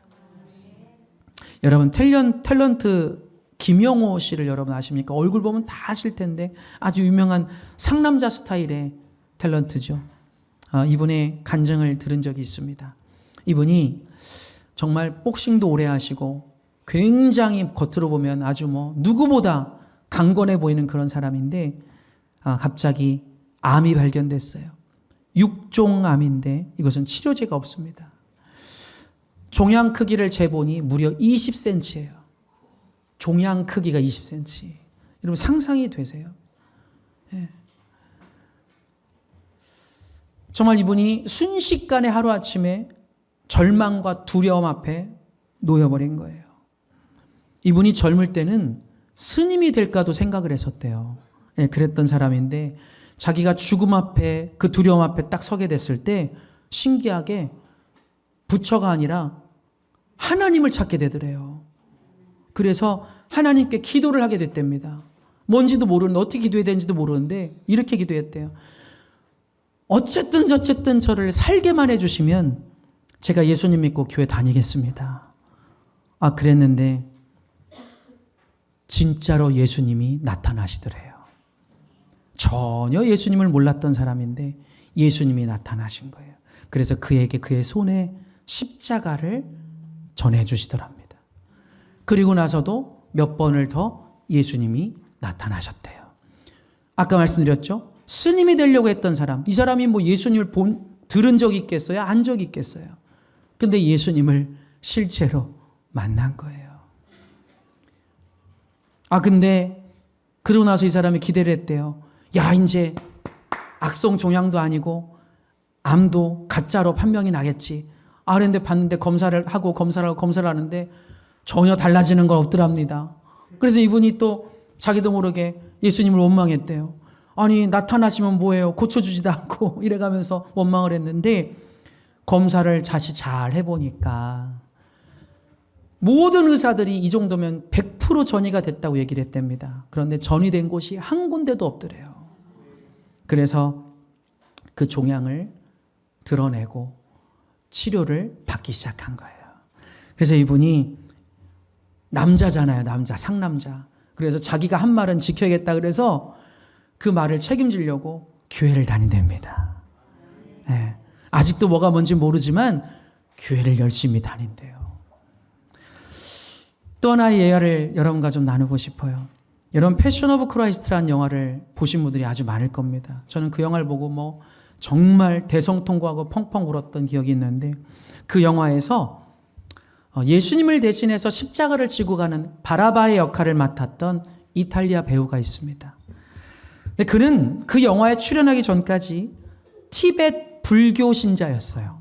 여러분 탤런트 김영호 씨를 여러분 아십니까? 얼굴 보면 다 아실 텐데 아주 유명한 상남자 스타일의 탤런트죠. 이분의 간증을 들은 적이 있습니다. 이분이 정말 복싱도 오래 하시고 굉장히 겉으로 보면 아주 누구보다 강건해 보이는 그런 사람인데 갑자기 암이 발견됐어요. 6종 암인데 이것은 치료제가 없습니다. 종양 크기를 재보니 무려 20cm예요. 종양 크기가 20cm. 여러분 상상이 되세요? 네. 정말 이분이 순식간에 하루아침에 절망과 두려움 앞에 놓여버린 거예요. 이분이 젊을 때는 스님이 될까도 생각을 했었대요. 네, 그랬던 사람인데 자기가 죽음 앞에 그 두려움 앞에 딱 서게 됐을 때 신기하게 부처가 아니라 하나님을 찾게 되더래요. 그래서 하나님께 기도를 하게 됐답니다. 뭔지도 모르는데 어떻게 기도해야 되는지도 모르는데 이렇게 기도했대요. 어쨌든 저쨌든 저를 살게만 해주시면 제가 예수님 믿고 교회 다니겠습니다. 그랬는데 진짜로 예수님이 나타나시더래요. 전혀 예수님을 몰랐던 사람인데 예수님이 나타나신 거예요. 그래서 그에게 그의 손에 십자가를 전해주시더랍니다. 그리고 나서도 몇 번을 더 예수님이 나타나셨대요. 아까 말씀드렸죠? 스님이 되려고 했던 사람, 이 사람이 예수님을 들은 적이 있겠어요? 안 적이 있겠어요? 근데 예수님을 실제로 만난 거예요. 근데 그러고 나서 이 사람이 기대를 했대요. 야, 이제 악성 종양도 아니고 암도 가짜로 판명이 나겠지. 그런데 봤는데 검사를 하고 하는데 전혀 달라지는 건 없더랍니다. 그래서 이분이 또 자기도 모르게 예수님을 원망했대요. 아니 나타나시면 뭐예요? 고쳐주지도 않고 이래가면서 원망을 했는데 검사를 다시 잘 해보니까 모든 의사들이 이 정도면 100% 전이가 됐다고 얘기를 했답니다. 그런데 전이 된 곳이 한 군데도 없더래요. 그래서 그 종양을 드러내고 치료를 받기 시작한 거예요. 그래서 이분이 남자잖아요. 남자, 상남자. 그래서 자기가 한 말은 지켜야겠다 그래서 그 말을 책임지려고 교회를 다닌답니다. 네. 아직도 뭐가 뭔지 모르지만 교회를 열심히 다닌대요. 또 하나의 예화를 여러분과 좀 나누고 싶어요. 여러분 패션 오브 크라이스트라는 영화를 보신 분들이 아주 많을 겁니다. 저는 그 영화를 보고 정말 대성통곡하고 펑펑 울었던 기억이 있는데 그 영화에서 예수님을 대신해서 십자가를 지고 가는 바라바의 역할을 맡았던 이탈리아 배우가 있습니다. 근데 그는 그 영화에 출연하기 전까지 티베트 불교 신자였어요.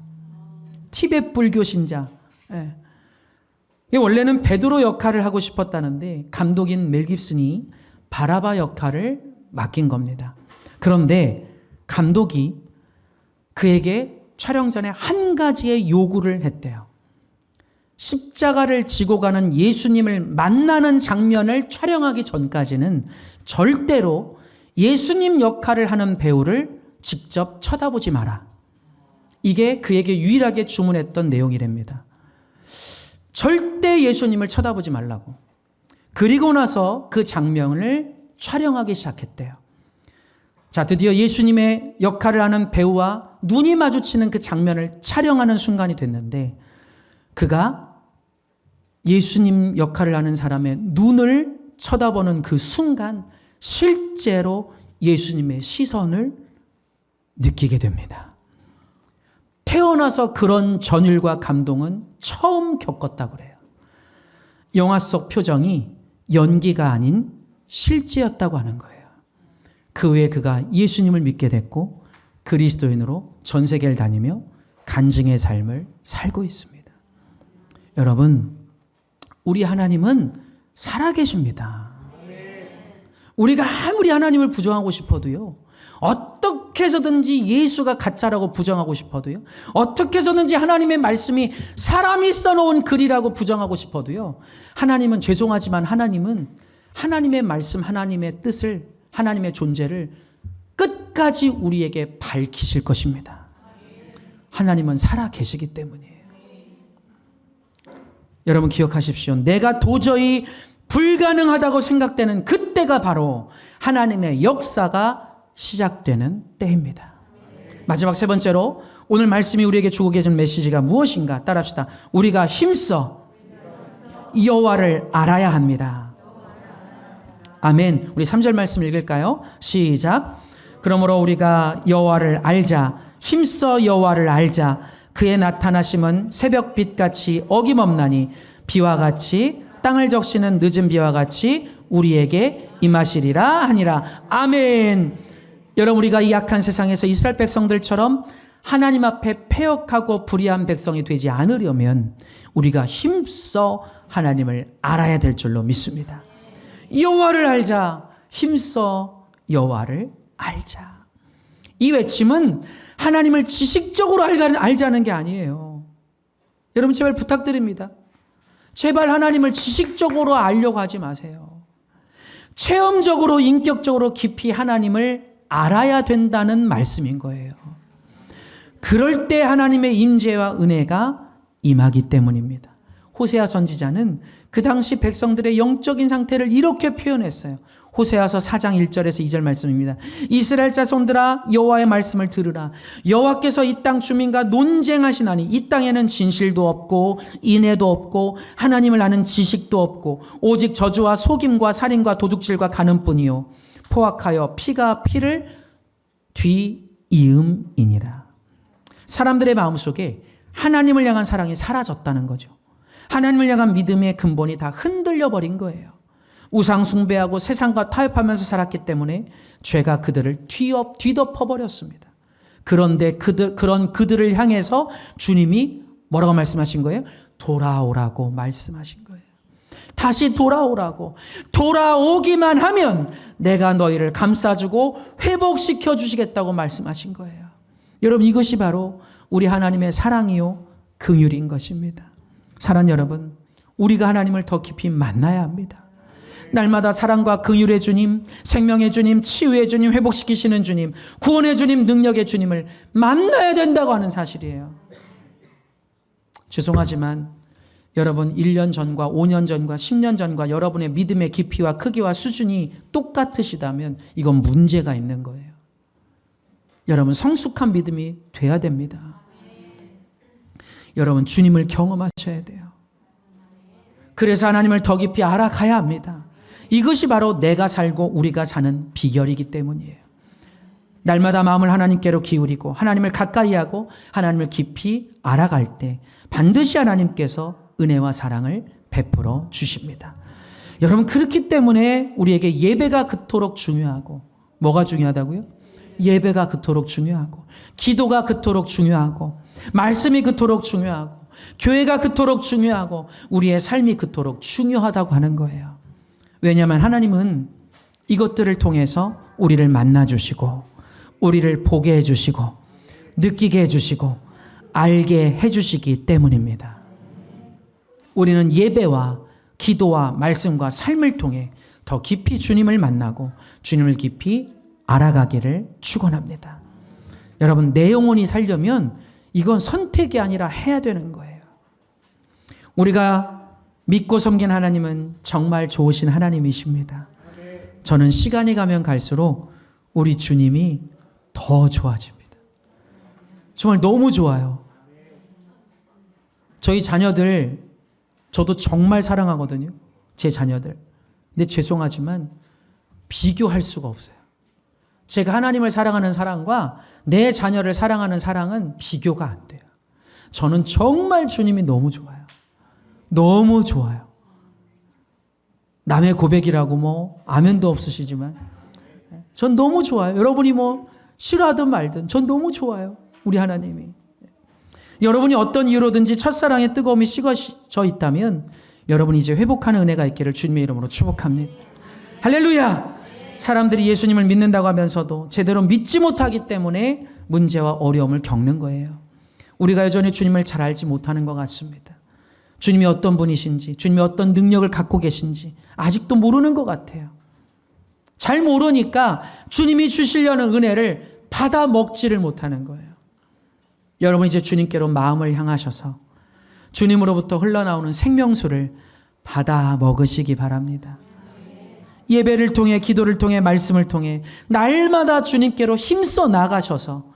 티베트 불교 신자. 네. 원래는 베드로 역할을 하고 싶었다는데 감독인 멜 깁슨이 바라바 역할을 맡긴 겁니다. 그런데 감독이 그에게 촬영 전에 한 가지의 요구를 했대요. 십자가를 지고 가는 예수님을 만나는 장면을 촬영하기 전까지는 절대로 예수님 역할을 하는 배우를 직접 쳐다보지 마라. 이게 그에게 유일하게 주문했던 내용이랍니다. 절대 예수님을 쳐다보지 말라고. 그리고 나서 그 장면을 촬영하기 시작했대요. 자, 드디어 예수님의 역할을 하는 배우와 눈이 마주치는 그 장면을 촬영하는 순간이 됐는데 그가 예수님 역할을 하는 사람의 눈을 쳐다보는 그 순간 실제로 예수님의 시선을 느끼게 됩니다. 태어나서 그런 전율과 감동은 처음 겪었다고 그래요. 영화 속 표정이 연기가 아닌 실제였다고 하는 거예요. 그 후에 그가 예수님을 믿게 됐고 그리스도인으로 전 세계를 다니며 간증의 삶을 살고 있습니다. 여러분, 우리 하나님은 살아계십니다. 우리가 아무리 하나님을 부정하고 싶어도요, 어떻게 해서든지 예수가 가짜라고 부정하고 싶어도요. 어떻게 해서든지 하나님의 말씀이 사람이 써놓은 글이라고 부정하고 싶어도요. 하나님은 죄송하지만 하나님은 하나님의 말씀, 하나님의 뜻을, 하나님의 존재를 끝까지 우리에게 밝히실 것입니다. 하나님은 살아 계시기 때문이에요. 여러분 기억하십시오. 내가 도저히 불가능하다고 생각되는 그때가 바로 하나님의 역사가 시작되는 때입니다. 마지막 세 번째로 오늘 말씀이 우리에게 주고 계신 메시지가 무엇인가 따라합시다. 우리가 힘써 여호와를 알아야 합니다. 아멘. 우리 3절 말씀 읽을까요? 시작. 그러므로 우리가 여호와를 알자. 힘써 여호와를 알자. 그의 나타나심은 새벽빛같이 어김없나니 비와 같이 땅을 적시는 늦은 비와 같이 우리에게 임하시리라 하니라. 아멘. 여러분 우리가 이 약한 세상에서 이스라엘 백성들처럼 하나님 앞에 패역하고 불의한 백성이 되지 않으려면 우리가 힘써 하나님을 알아야 될 줄로 믿습니다. 여호와를 알자. 힘써 여호와를 알자. 이 외침은 하나님을 지식적으로 알자는 게 아니에요. 여러분 제발 부탁드립니다. 제발 하나님을 지식적으로 알려고 하지 마세요. 체험적으로 인격적으로 깊이 하나님을 알아야 된다는 말씀인 거예요. 그럴 때 하나님의 임재와 은혜가 임하기 때문입니다. 호세아 선지자는 그 당시 백성들의 영적인 상태를 이렇게 표현했어요. 호세아서 4장 1절에서 2절 말씀입니다. 이스라엘 자손들아 여호와의 말씀을 들으라. 여호와께서 이 땅 주민과 논쟁하시나니 이 땅에는 진실도 없고 인애도 없고 하나님을 아는 지식도 없고 오직 저주와 속임과 살인과 도둑질과 간음뿐이요 포악하여 피가 피를 뒤이음이니라. 사람들의 마음속에 하나님을 향한 사랑이 사라졌다는 거죠. 하나님을 향한 믿음의 근본이 다 흔들려 버린 거예요. 우상 숭배하고 세상과 타협하면서 살았기 때문에 죄가 그들을 뒤덮어 버렸습니다. 그런데 그런 그들을 향해서 주님이 뭐라고 말씀하신 거예요? 돌아오라고 말씀하신 거예요. 다시 돌아오라고. 돌아오기만 하면 내가 너희를 감싸주고 회복시켜 주시겠다고 말씀하신 거예요. 여러분 이것이 바로 우리 하나님의 사랑이요 긍휼인 것입니다. 사랑 여러분, 우리가 하나님을 더 깊이 만나야 합니다. 날마다 사랑과 긍휼의 주님, 생명의 주님, 치유의 주님, 회복시키시는 주님, 구원의 주님, 능력의 주님을 만나야 된다고 하는 사실이에요. 죄송하지만 여러분 1년 전과 5년 전과 10년 전과 여러분의 믿음의 깊이와 크기와 수준이 똑같으시다면 이건 문제가 있는 거예요. 여러분 성숙한 믿음이 돼야 됩니다. 여러분 주님을 경험하셔야 돼요. 그래서 하나님을 더 깊이 알아가야 합니다. 이것이 바로 내가 살고 우리가 사는 비결이기 때문이에요. 날마다 마음을 하나님께로 기울이고 하나님을 가까이 하고 하나님을 깊이 알아갈 때 반드시 하나님께서 은혜와 사랑을 베풀어 주십니다. 여러분 그렇기 때문에 우리에게 예배가 그토록 중요하고 뭐가 중요하다고요? 예배가 그토록 중요하고 기도가 그토록 중요하고 말씀이 그토록 중요하고 교회가 그토록 중요하고 우리의 삶이 그토록 중요하다고 하는 거예요. 왜냐하면 하나님은 이것들을 통해서 우리를 만나주시고 우리를 보게 해주시고 느끼게 해주시고 알게 해주시기 때문입니다. 우리는 예배와 기도와 말씀과 삶을 통해 더 깊이 주님을 만나고 주님을 깊이 알아가기를 축원합니다. 여러분 내 영혼이 살려면 이건 선택이 아니라 해야 되는 거예요. 우리가 믿고 섬긴 하나님은 정말 좋으신 하나님이십니다. 저는 시간이 가면 갈수록 우리 주님이 더 좋아집니다. 정말 너무 좋아요. 저희 자녀들 저도 정말 사랑하거든요. 제 자녀들. 근데 죄송하지만 비교할 수가 없어요. 제가 하나님을 사랑하는 사랑과 내 자녀를 사랑하는 사랑은 비교가 안 돼요. 저는 정말 주님이 너무 좋아요. 너무 좋아요. 남의 고백이라고 뭐 아멘도 없으시지만 전 너무 좋아요. 여러분이 뭐 싫어하든 말든 전 너무 좋아요. 우리 하나님이. 여러분이 어떤 이유로든지 첫사랑의 뜨거움이 식어져 있다면 여러분이 이제 회복하는 은혜가 있기를 주님의 이름으로 축복합니다. 할렐루야. 사람들이 예수님을 믿는다고 하면서도 제대로 믿지 못하기 때문에 문제와 어려움을 겪는 거예요. 우리가 여전히 주님을 잘 알지 못하는 것 같습니다. 주님이 어떤 분이신지, 주님이 어떤 능력을 갖고 계신지 아직도 모르는 것 같아요. 잘 모르니까 주님이 주시려는 은혜를 받아 먹지를 못하는 거예요. 여러분 이제 주님께로 마음을 향하셔서 주님으로부터 흘러나오는 생명수를 받아 먹으시기 바랍니다. 예배를 통해, 기도를 통해, 말씀을 통해 날마다 주님께로 힘써 나가셔서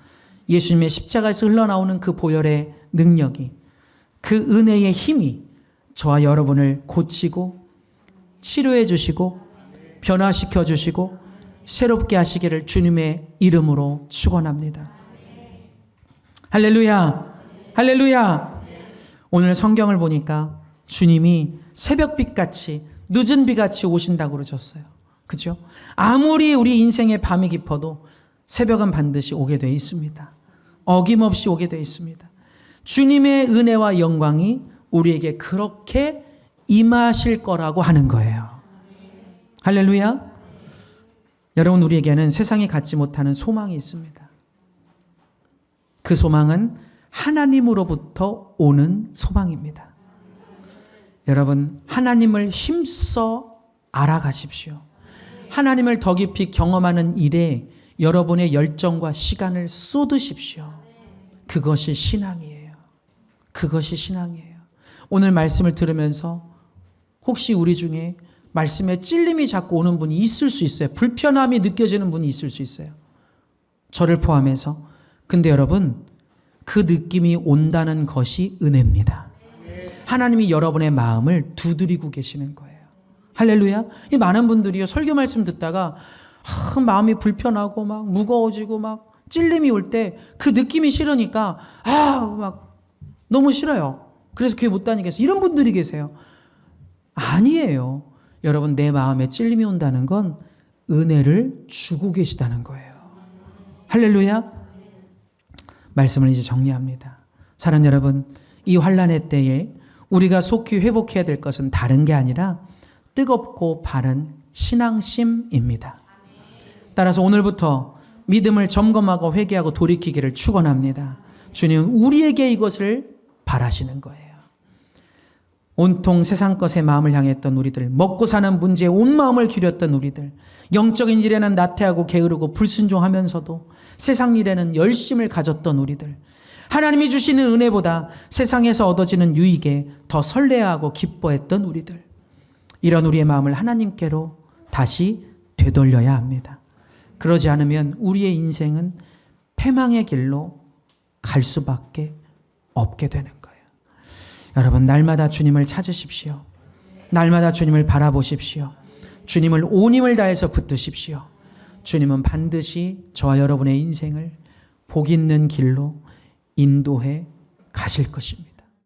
예수님의 십자가에서 흘러나오는 그 보혈의 능력이, 그 은혜의 힘이 저와 여러분을 고치고 치료해 주시고 변화시켜 주시고 새롭게 하시기를 주님의 이름으로 축원합니다. 할렐루야, 할렐루야. 오늘 성경을 보니까 주님이 새벽빛같이, 늦은 비같이 오신다고 그러셨어요. 그죠? 아무리 우리 인생의 밤이 깊어도 새벽은 반드시 오게 되어 있습니다. 어김없이 오게 되어 있습니다. 주님의 은혜와 영광이 우리에게 그렇게 임하실 거라고 하는 거예요. 할렐루야. 여러분, 우리에게는 세상이 갖지 못하는 소망이 있습니다. 그 소망은 하나님으로부터 오는 소망입니다. 여러분, 하나님을 힘써 알아가십시오. 하나님을 더 깊이 경험하는 일에 여러분의 열정과 시간을 쏟으십시오. 그것이 신앙이에요. 그것이 신앙이에요. 오늘 말씀을 들으면서 혹시 우리 중에 말씀에 찔림이 자꾸 오는 분이 있을 수 있어요. 불편함이 느껴지는 분이 있을 수 있어요. 저를 포함해서. 근데 여러분, 그 느낌이 온다는 것이 은혜입니다. 하나님이 여러분의 마음을 두드리고 계시는 거예요. 할렐루야. 이 많은 분들이요, 설교 말씀 듣다가 마음이 불편하고 막 무거워지고 막 찔림이 올 때 그 느낌이 싫으니까 막 너무 싫어요. 그래서 교회 못 다니겠어요. 이런 분들이 계세요. 아니에요. 여러분, 내 마음에 찔림이 온다는 건 은혜를 주고 계시다는 거예요. 할렐루야. 말씀을 이제 정리합니다. 사랑하는 여러분, 이 환난의 때에 우리가 속히 회복해야 될 것은 다른 게 아니라 뜨겁고 바른 신앙심입니다. 따라서 오늘부터 믿음을 점검하고 회개하고 돌이키기를 축원합니다. 주님은 우리에게 이것을 바라시는 거예요. 온통 세상 것에 마음을 향했던 우리들, 먹고 사는 문제에 온 마음을 기울였던 우리들, 영적인 일에는 나태하고 게으르고 불순종하면서도 세상 일에는 열심을 가졌던 우리들, 하나님이 주시는 은혜보다 세상에서 얻어지는 유익에 더 설레하고 기뻐했던 우리들, 이런 우리의 마음을 하나님께로 다시 되돌려야 합니다. 그러지 않으면 우리의 인생은 패망의 길로 갈 수밖에 없게 되는 거예요. 여러분, 날마다 주님을 찾으십시오. 날마다 주님을 바라보십시오. 주님을 온 힘을 다해서 붙드십시오. 주님은 반드시 저와 여러분의 인생을 복 있는 길로 인도해 가실 것입니다.